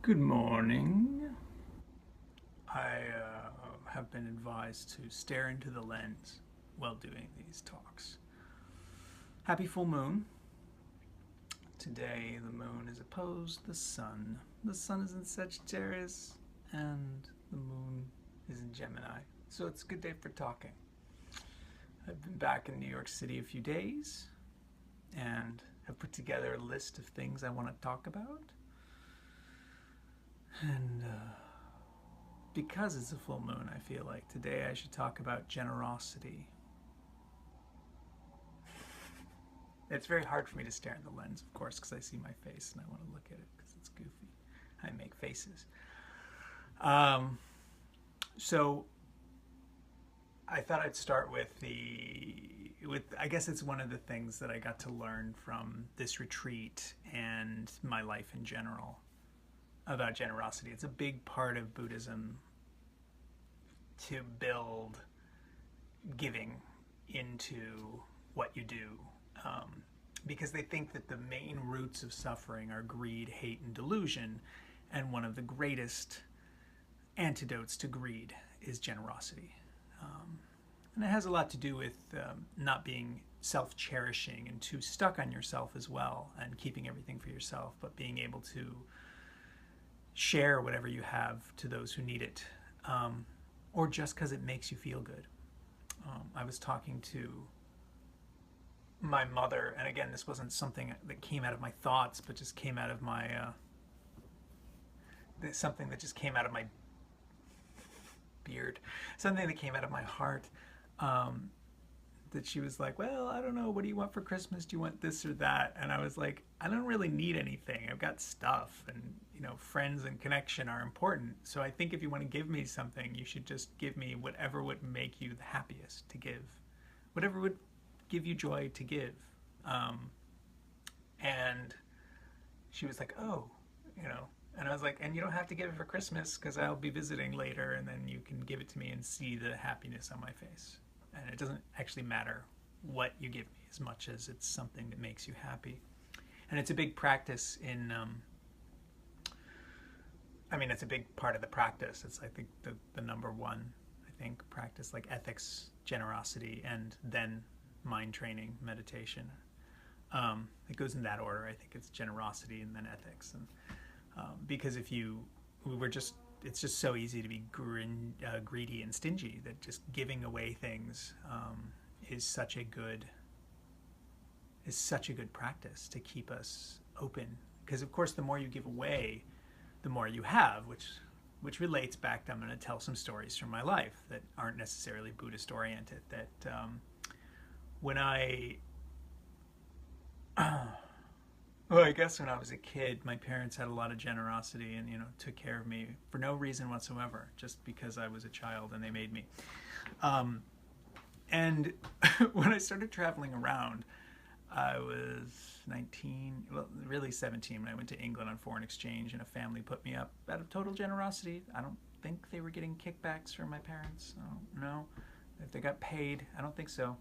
Good morning. I have been advised to stare into the lens while doing these talks. Happy full moon. Today the moon is opposed the sun. The sun is in Sagittarius and the moon is in Gemini. So it's a good day for talking. I've been back in New York City a few days and have put together a list of things I want to talk about. And because it's a full moon, I feel like today I should talk about generosity. It's very hard for me to stare in the lens, of course, because I see my face and I want to look at it because it's goofy. I make faces. Um, so I thought I'd start with I guess it's one of the things that I got to learn from this retreat and my life in general about generosity. It's a big part of Buddhism to build giving into what you do, because they think that the main roots of suffering are greed, hate, and delusion, and one of the greatest antidotes to greed is generosity. And it has a lot to do with not being self-cherishing and too stuck on yourself as well, and keeping everything for yourself, but being able to share whatever you have to those who need it, or just because it makes you feel good. I was talking to my mother, and again, this wasn't something that came out of my thoughts, but just came out of my something that just came out of my beard, something that came out of my heart. That she was like, well, I don't know, what do you want for Christmas? Do you want this or that? And I was like, I don't really need anything. I've got stuff, and friends and connection are important. So I think if you want to give me something, you should just give me whatever would make you the happiest to give, whatever would give you joy to give. And she was like, oh, and I was like, and you don't have to give it for Christmas because I'll be visiting later, and then you can give it to me and see the happiness on my face. And it doesn't actually matter what you give me as much as it's something that makes you happy. And it's a big practice in, it's a big part of the practice. It's, I think, the number one, practice, like ethics, generosity, and then mind training, meditation. It goes in that order. I think it's generosity and then ethics. And because it's just so easy to be greedy and stingy, that just giving away things is such a good practice to keep us open. Because of course, the more you give away, the more you have, which relates back to, I'm going to tell some stories from my life that aren't necessarily Buddhist oriented. That when I well, I guess when I was a kid, my parents had a lot of generosity and, took care of me for no reason whatsoever, just because I was a child and they made me. And when I started traveling around, I was 19, well, really 17, when I went to England on foreign exchange, and a family put me up out of total generosity. I don't think they were getting kickbacks from my parents. I don't know if they got paid. I don't think so.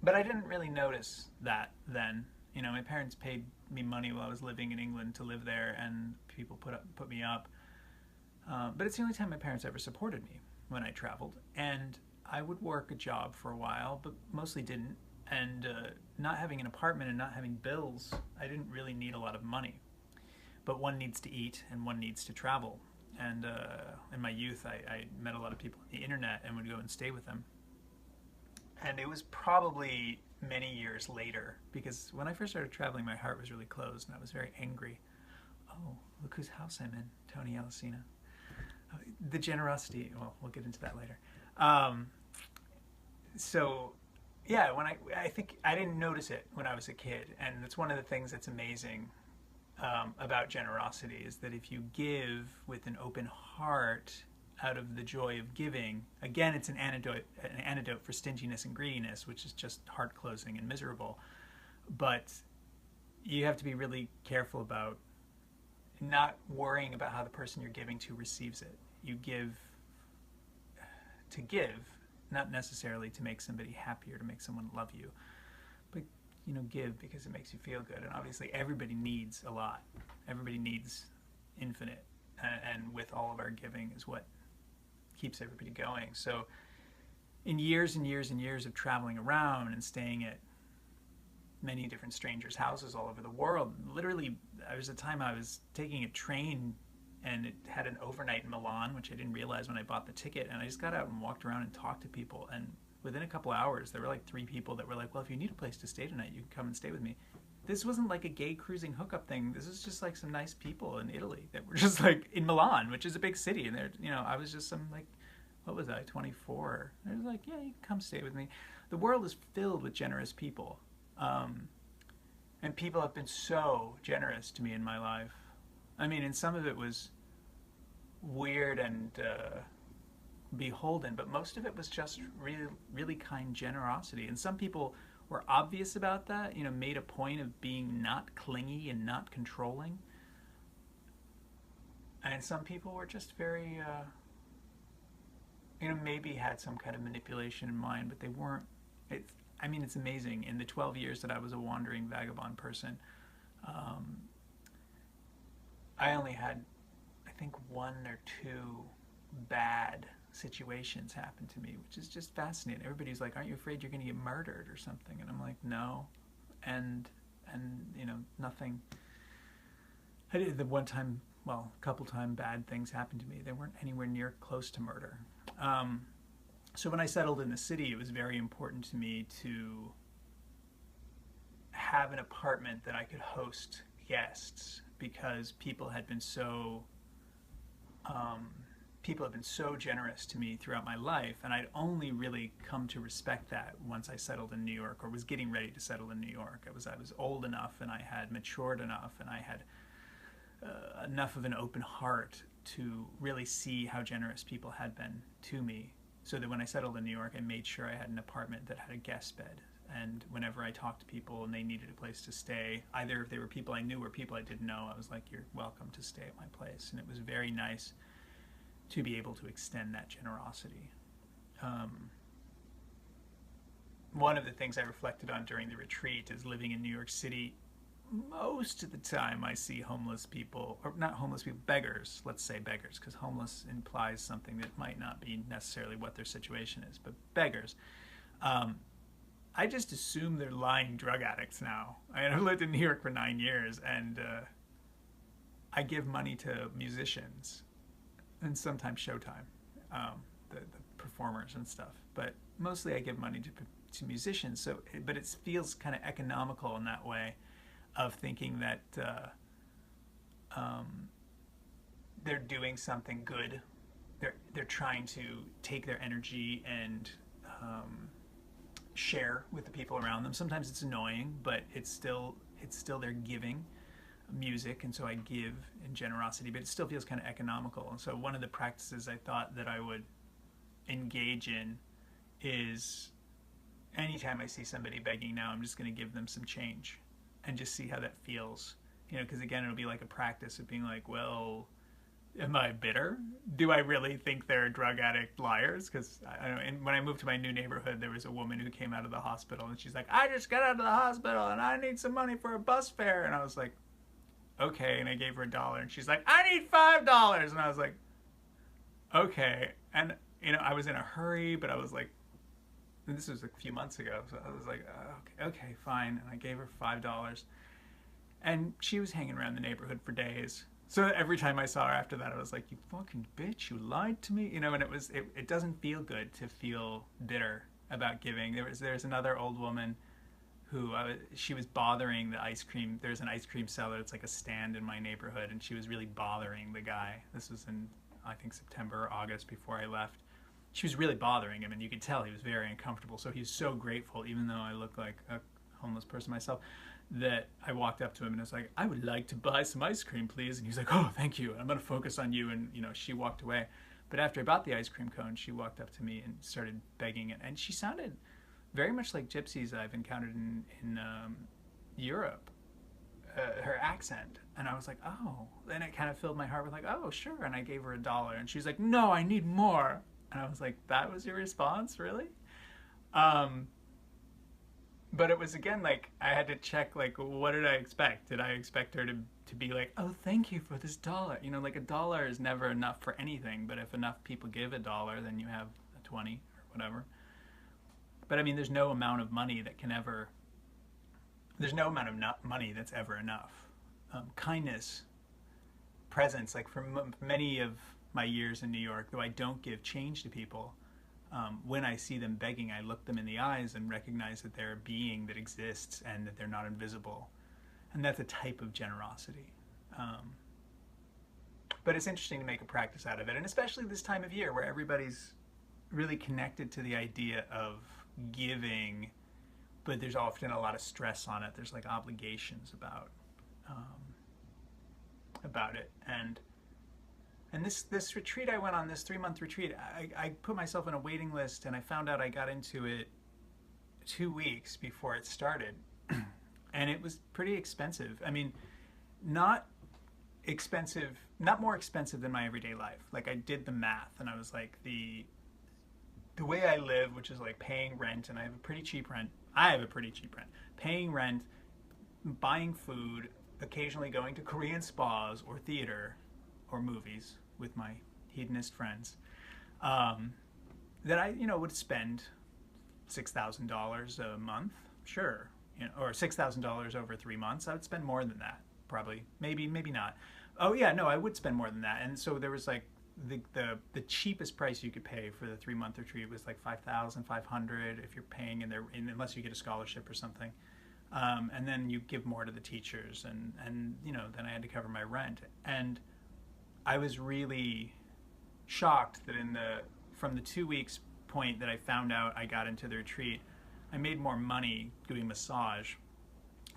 But I didn't really notice that then. My parents paid me money while I was living in England to live there, and people put me up. But it's the only time my parents ever supported me, when I traveled. And I would work a job for a while, but mostly didn't. And not having an apartment and not having bills, I didn't really need a lot of money. But one needs to eat and one needs to travel. And in my youth, I met a lot of people on the internet and would go and stay with them. And it was probably many years later, because when I first started traveling, my heart was really closed and I was very angry. Oh, look whose house I'm in, Tony Alcina. The generosity, well, we'll get into that later. So, yeah, I think I didn't notice it when I was a kid. And it's one of the things that's amazing about generosity, is that if you give with an open heart, out of the joy of giving, again, it's an antidote for stinginess and greediness, which is just heart closing and miserable. But you have to be really careful about not worrying about how the person you're giving to receives it. You give to give, not necessarily to make somebody happy or to make someone love you, but give because it makes you feel good. And obviously everybody needs a lot. Everybody needs infinite. And with all of our giving is what keeps everybody going. So in years and years and years of traveling around and staying at many different strangers' houses all over the world, literally there was a time I was taking a train and it had an overnight in Milan, which I didn't realize when I bought the ticket. And I just got out and walked around and talked to people. And within a couple hours, there were like 3 people that were like, well, if you need a place to stay tonight, you can come and stay with me. This wasn't like a gay cruising hookup thing. This is just like some nice people in Italy that were just like in Milan, which is a big city. And they're, I was just some like, what was I, 24? They're like, yeah, you can come stay with me. The world is filled with generous people. And people have been so generous to me in my life. I mean, and some of it was weird and beholden, but most of it was just really, really kind generosity. And some people were obvious about that, made a point of being not clingy and not controlling. And some people were just very, maybe had some kind of manipulation in mind, but they weren't. It's amazing. In the 12 years that I was a wandering vagabond person, I only had, I think, 1 or 2 bad situations happen to me, which is just fascinating. Everybody's like, aren't you afraid you're going to get murdered or something? And I'm like, no. And nothing. I did the one time, well, a couple time bad things happened to me. They weren't anywhere near close to murder. So when I settled in the city, it was very important to me to have an apartment that I could host guests, because people have been so generous to me throughout my life, and I'd only really come to respect that once I settled in New York, or was getting ready to settle in New York. I was old enough, and I had matured enough, and I had enough of an open heart to really see how generous people had been to me, so that when I settled in New York, I made sure I had an apartment that had a guest bed. And whenever I talked to people and they needed a place to stay, either if they were people I knew or people I didn't know, I was like, you're welcome to stay at my place. And it was very nice to be able to extend that generosity. One of the things I reflected on during the retreat is living in New York City. Most of the time I see homeless people, or not homeless people, beggars, let's say beggars, because homeless implies something that might not be necessarily what their situation is, but beggars. I just assume they're lying drug addicts now. I've lived in New York for 9 years, and I give money to musicians, and sometimes Showtime, the performers and stuff. But mostly I give money to musicians. So, but it feels kind of economical in that way, of thinking that they're doing something good. They're trying to take their energy and share with the people around them. Sometimes it's annoying, but it's still they're giving music, and so I give in generosity, but it still feels kind of economical. And so one of the practices I thought that I would engage in is, anytime I see somebody begging now, I'm just going to give them some change and just see how that feels. Because again, it'll be like a practice of being like, well, am I bitter? Do I really think they're drug addict liars? Because I don't know. And when I moved to my new neighborhood, there was a woman who came out of the hospital, and she's like, I just got out of the hospital and I need some money for a bus fare. And I was like, okay. And I gave her $1, and she's like, I need $5. And I was like, okay. And I was in a hurry, but I was like, and this was a few months ago, so I was like, okay, fine. And I gave her $5. And she was hanging around the neighborhood for days. So every time I saw her after that, I was like, you fucking bitch, you lied to me. And it doesn't feel good to feel bitter about giving. There's another old woman who, she was bothering the ice cream. There's an ice cream seller. It's like a stand in my neighborhood. And she was really bothering the guy. This was in, I think, September or August before I left. She was really bothering him, and you could tell he was very uncomfortable. So he's so grateful, even though I look like a homeless person myself, that I walked up to him and I was like, I would like to buy some ice cream, please. And he's like, oh, thank you. I'm going to focus on you. And, she walked away. But after I bought the ice cream cone, she walked up to me and started begging it. And she sounded very much like gypsies I've encountered in Europe, her accent. And I was like, oh. Then it kind of filled my heart with like, oh, sure. And I gave her $1. And she's like, no, I need more. And I was like, that was your response, really? But it was again like I had to check like what did I expect? Did I expect her to be like, oh, thank you for this dollar? You know, like a dollar is never enough for anything, but if enough people give a dollar, then you have a 20 or whatever. But I mean, there's no amount of money that can ever. There's no amount of money that's ever enough. Kindness, presence, like for many of my years in New York, though I don't give change to people, when I see them begging, I look them in the eyes and recognize that they're a being that exists and that they're not invisible. And that's a type of generosity. Um, but it's interesting to make a practice out of it, and especially this time of year where everybody's really connected to the idea of giving, but there's often a lot of stress on it. There's like obligations um, about it, and this retreat I went on, this 3 month retreat, I put myself on a waiting list, and I found out I got into it 2 weeks before it started, and it was pretty expensive. I mean, not expensive, not more expensive than my everyday life. Like I did the math, and I was like, the way I live, which is like paying rent, and I have a pretty cheap rent. I have a pretty cheap rent. Paying rent, buying food, occasionally going to Korean spas or theater or movies with my hedonist friends. Um, that I, would spend $6,000 a month, sure, or $6,000 over 3 months. I would spend more than that, probably, maybe not. Oh yeah, no, I would spend more than that. And so there was like the cheapest price you could pay for the 3 month retreat was like 5,500 if you're paying unless you get a scholarship or something. And then you give more to the teachers, and then I had to cover my rent. And I was really shocked that from the 2 weeks point that I found out I got into the retreat, I made more money doing massage,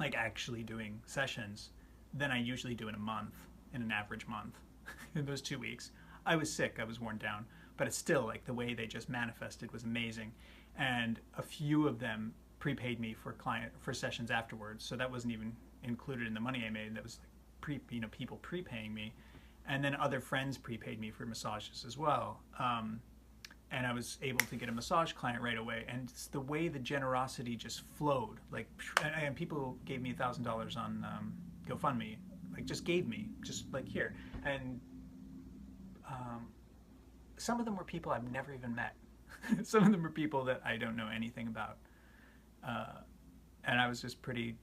like actually doing sessions, than I usually do in a month, in an average month. In those 2 weeks, I was sick, I was worn down, but it's still like the way they just manifested was amazing. And a few of them prepaid me for sessions afterwards, so that wasn't even included in the money I made. That was like people prepaying me, and then other friends prepaid me for massages as well. And I was able to get a massage client right away. And it's the way the generosity just flowed. Like, and people gave me $1,000 on GoFundMe, like just gave me, just like here. And some of them were people I've never even met. Some of them were people that I don't know anything about. And I was just pretty,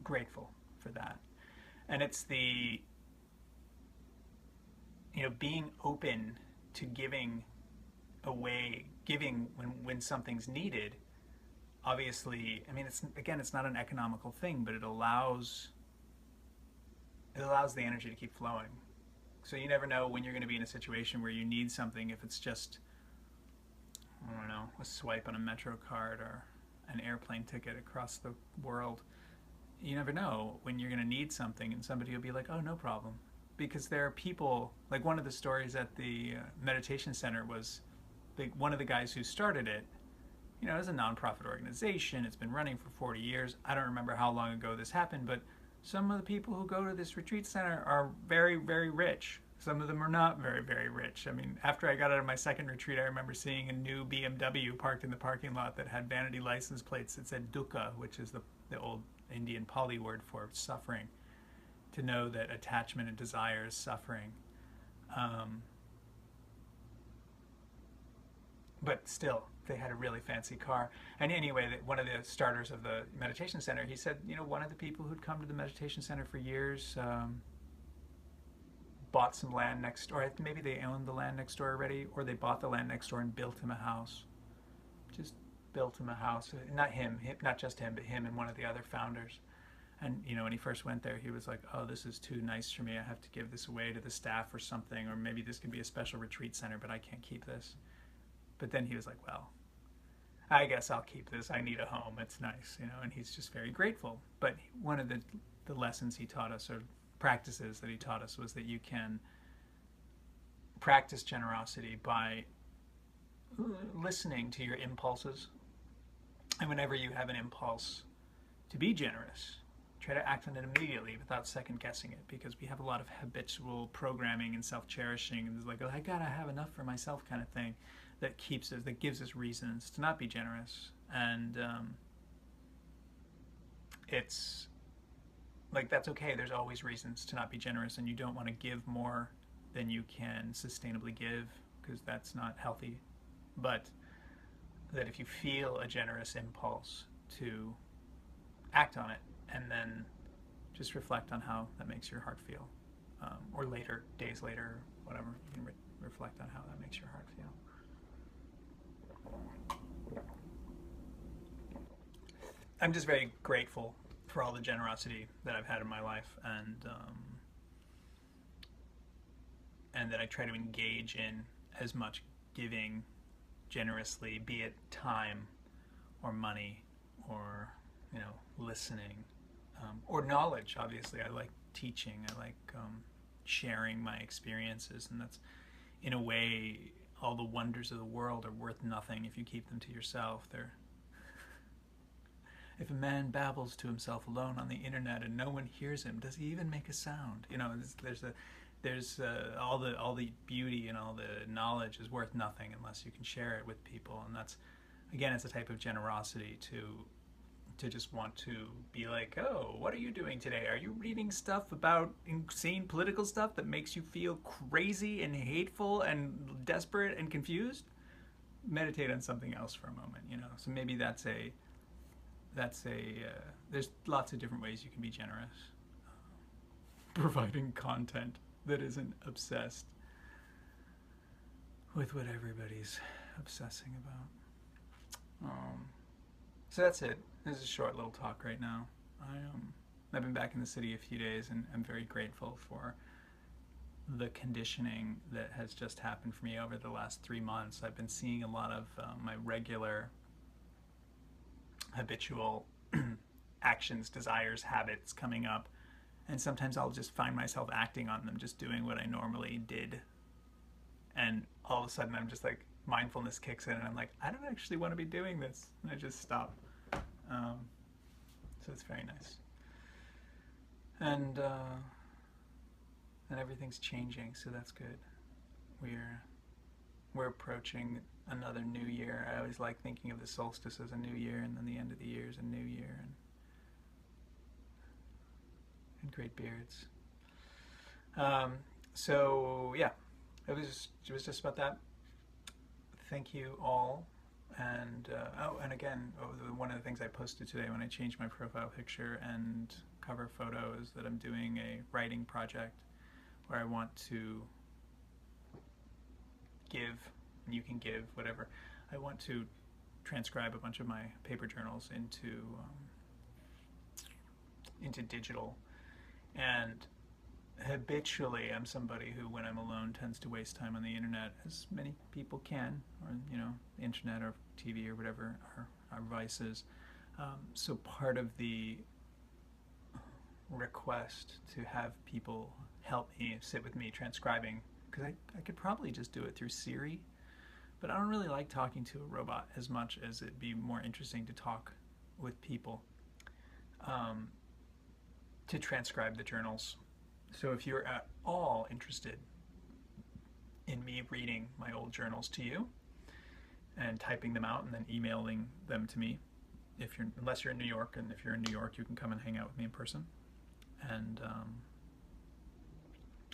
grateful for that. And it's being open to giving away, giving when something's needed. Obviously, I mean, it's not an economical thing, but it allows the energy to keep flowing. So you never know when you're going to be in a situation where you need something, if it's just, I don't know, a swipe on a Metro card or an airplane ticket across the world. You never know when you're going to need something, and somebody will be like, oh, no problem. Because there are people, like one of the stories at the meditation center was one of the guys who started it, it's a nonprofit organization. It's been running for 40 years. I don't remember how long ago this happened, but some of the people who go to this retreat center are very, very rich. Some of them are not very, very rich. I mean, after I got out of my second retreat, I remember seeing a new BMW parked in the parking lot that had vanity license plates that said dukkha, which is the old Indian Pali word for suffering, to know that attachment and desire is suffering. But still, they had a really fancy car. And anyway, one of the starters of the meditation center, he said, one of the people who'd come to the meditation center for years bought some land next door. Maybe they owned the land next door already, or they bought the land next door and built him a house. Just built him a house. Not just him, but him and one of the other founders. And, when he first went there, he was like, oh, this is too nice for me. I have to give this away to the staff or something, or maybe this could be a special retreat center, but I can't keep this. But then he was like, well, I guess I'll keep this. I need a home. It's nice, and he's just very grateful. But one of the lessons he taught us, or practices that he taught us, was that you can practice generosity by listening to your impulses. And whenever you have an impulse to be generous, try to act on it immediately without second guessing it, because we have a lot of habitual programming and self-cherishing, and it's like, oh, I gotta have enough for myself kind of thing that gives us reasons to not be generous. And it's like, that's okay. There's always reasons to not be generous, and you don't want to give more than you can sustainably give, because that's not healthy. But that if you feel a generous impulse, to act on it, and then just reflect on how that makes your heart feel. Or later, days later, whatever, you can reflect on how that makes your heart feel. I'm just very grateful for all the generosity that I've had in my life, and that I try to engage in as much giving generously, be it time or money or, listening, or knowledge. Obviously, I like teaching. I like sharing my experiences, and that's, in a way, all the wonders of the world are worth nothing if you keep them to yourself. They're If a man babbles to himself alone on the internet and no one hears him, does he even make a sound? There's all the beauty and all the knowledge is worth nothing unless you can share it with people. And that's, again, it's a type of generosity to just want to be like, oh, what are you doing today? Are you reading stuff about insane political stuff that makes you feel crazy and hateful and desperate and confused? Meditate on something else for a moment. So maybe that's a there's lots of different ways you can be generous. Providing content that isn't obsessed with what everybody's obsessing about. So that's it. This is a short little talk right now. I've been back in the city a few days, and I'm very grateful for the conditioning that has just happened for me over the last 3 months. I've been seeing a lot of my regular habitual actions, desires, habits coming up, and sometimes I'll just find myself acting on them, just doing what I normally did, and all of a sudden I'm just like, mindfulness kicks in and I'm like, I don't actually want to be doing this, and I just stop. So it's very nice, and everything's changing, so that's good. We're approaching another new year. I always like thinking of the solstice as a new year, and then the end of the year is a new year, and great beards. So yeah, it was just about that. Thank you all, and and again, one of the things I posted today when I changed my profile picture and cover photo is that I'm doing a writing project where I want to give, and you can give whatever. I want to transcribe a bunch of my paper journals into digital, and habitually I'm somebody who, when I'm alone, tends to waste time on the internet, as many people can, or internet or TV or whatever our vices. So part of the request to have people help me sit with me transcribing, because I could probably just do it through Siri, but I don't really like talking to a robot as much as it'd be more interesting to talk with people, to transcribe the journals. So if you're at all interested in me reading my old journals to you and typing them out and then emailing them to me, unless you're in New York, and if you're in New York, you can come and hang out with me in person. And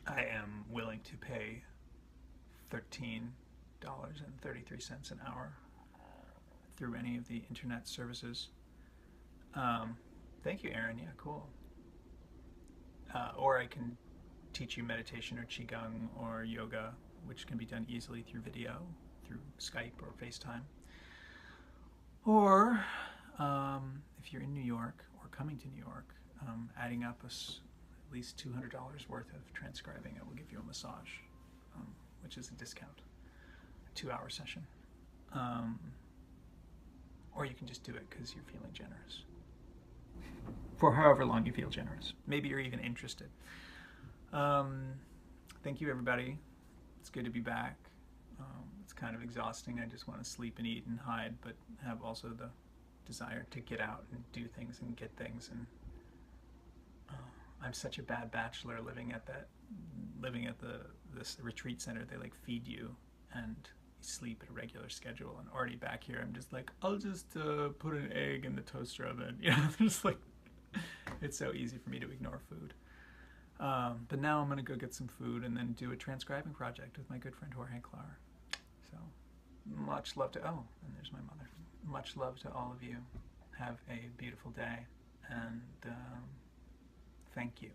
I am willing to pay $13.33 an hour through any of the internet services. Thank you, Aaron. Yeah, cool. Or I can teach you meditation or Qigong or yoga, which can be done easily through video, through Skype or FaceTime. Or if you're in New York or coming to New York, adding up at least $200 worth of transcribing, I will give you a massage, which is a discount, a 2-hour session. Or you can just do it because you're feeling generous. For however long you feel generous. Maybe you're even interested. Thank you, everybody. It's good to be back. It's kind of exhausting. I just want to sleep and eat and hide, but have also the desire to get out and do things and get things. And I'm such a bad bachelor living at this retreat center. They like feed you and you sleep at a regular schedule. And already back here, I'm just like, I'll just put an egg in the toaster oven. Just like, It's so easy for me to ignore food. But now I'm going to go get some food and then do a transcribing project with my good friend Jorge Clar. So much love to, oh, and there's my mother. Much love to all of you. Have a beautiful day, and thank you.